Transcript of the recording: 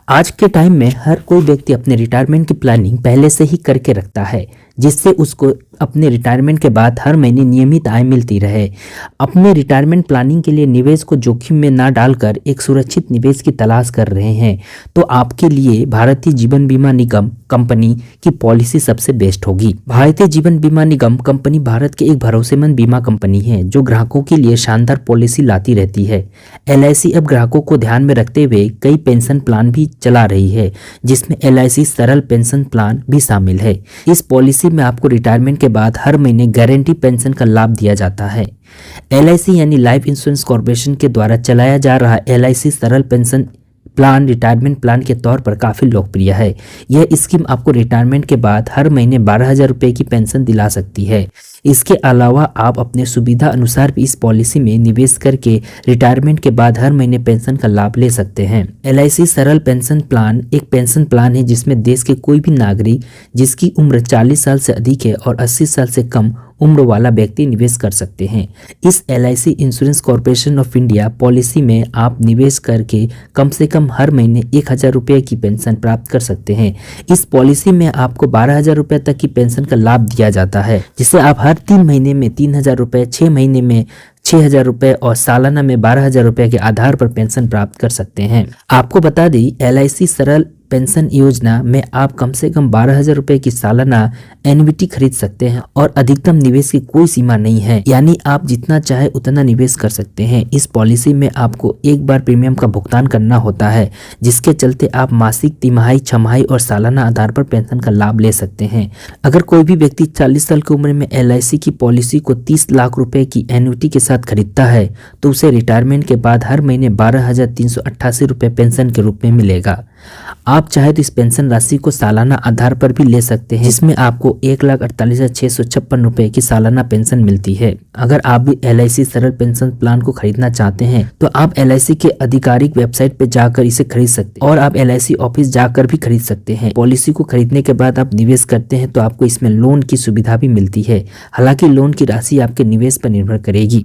आज के टाइम में हर कोई व्यक्ति अपने रिटायरमेंट की प्लानिंग पहले से ही करके रखता है, जिससे उसको अपने रिटायरमेंट के बाद हर महीने नियमित आय मिलती रहे। अपने रिटायरमेंट प्लानिंग के लिए निवेश को जोखिम में ना डालकर एक सुरक्षित निवेश की तलाश कर रहे हैं, तो आपके लिए भारतीय जीवन बीमा निगम कंपनी की पॉलिसी सबसे बेस्ट होगी। भारतीय जीवन बीमा निगम कंपनी भारत के एक भरोसेमंद बीमा कंपनी है जो ग्राहकों के लिए शानदार पॉलिसी लाती रहती है। LIC अब ग्राहकों को ध्यान में रखते हुए कई पेंशन प्लान भी चला रही है, जिसमें LIC सरल पेंशन प्लान भी शामिल है। इस पॉलिसी में आपको रिटायरमेंट के बाद हर महीने गारंटी पेंशन का लाभ दिया जाता है। LIC यानी लाइफ इंश्योरेंस कॉर्पोरेशन के द्वारा चलाया जा रहा LIC सरल पेंशन प्लान रिटायरमेंट प्लान के तौर पर काफ़ी लोकप्रिय है। यह स्कीम आपको रिटायरमेंट के बाद हर महीने 12,000 रुपये की पेंशन दिला सकती है। इसके अलावा आप अपने सुविधा अनुसार भी इस पॉलिसी में निवेश करके रिटायरमेंट के बाद हर महीने पेंशन का लाभ ले सकते हैं। LIC सरल पेंशन प्लान एक पेंशन प्लान है जिसमें देश के कोई भी नागरिक जिसकी उम्र 40 साल से अधिक है और 80 साल से कम उम्र वाला व्यक्ति निवेश कर सकते हैं। इस LIC insurance corporation of India policy में आप निवेश करके कम से कम हर महीने 1,000 रुपये की पेंशन प्राप्त कर सकते हैं। इस पॉलिसी में आपको 12,000 रुपये तक की पेंशन का लाभ दिया जाता है, जिसे आप हर 3 महीने में 3,000 रुपये, 6 महीने में 6,000 रुपये और सालाना में 12,000 रुपये के आधार पर पेंशन प्राप्त कर सकते हैं। आपको बता दें, LIC सरल पेंशन योजना में आप कम से कम 12,000 रुपये की सालाना एन्युटी खरीद सकते हैं और अधिकतम निवेश की कोई सीमा नहीं है, यानी आप जितना चाहे उतना निवेश कर सकते हैं। इस पॉलिसी में आपको एक बार प्रीमियम का भुगतान करना होता है, जिसके चलते आप मासिक, तिमाही, छमाही और सालाना आधार पर पेंशन का लाभ ले सकते हैं। अगर कोई भी व्यक्ति 40 साल की उम्र में LIC की पॉलिसी को 30 लाख रुपए की एन्युटी के साथ खरीदता है तो उसे रिटायरमेंट के बाद हर महीने 12,388 रुपये पेंशन के रूप में मिलेगा। आप चाहे तो इस पेंशन राशि को सालाना आधार पर भी ले सकते हैं, जिसमें आपको 1,48,656 रुपये की सालाना पेंशन मिलती है। अगर आप भी LIC सरल पेंशन प्लान को खरीदना चाहते हैं तो आप LIC के आधिकारिक वेबसाइट पर जाकर इसे खरीद सकते हैं और आप LIC ऑफिस जाकर भी खरीद सकते हैं। पॉलिसी को खरीदने के बाद आप निवेश करते हैं तो आपको इसमें लोन की सुविधा भी मिलती है। हालांकि लोन की राशि आपके निवेश पर निर्भर करेगी।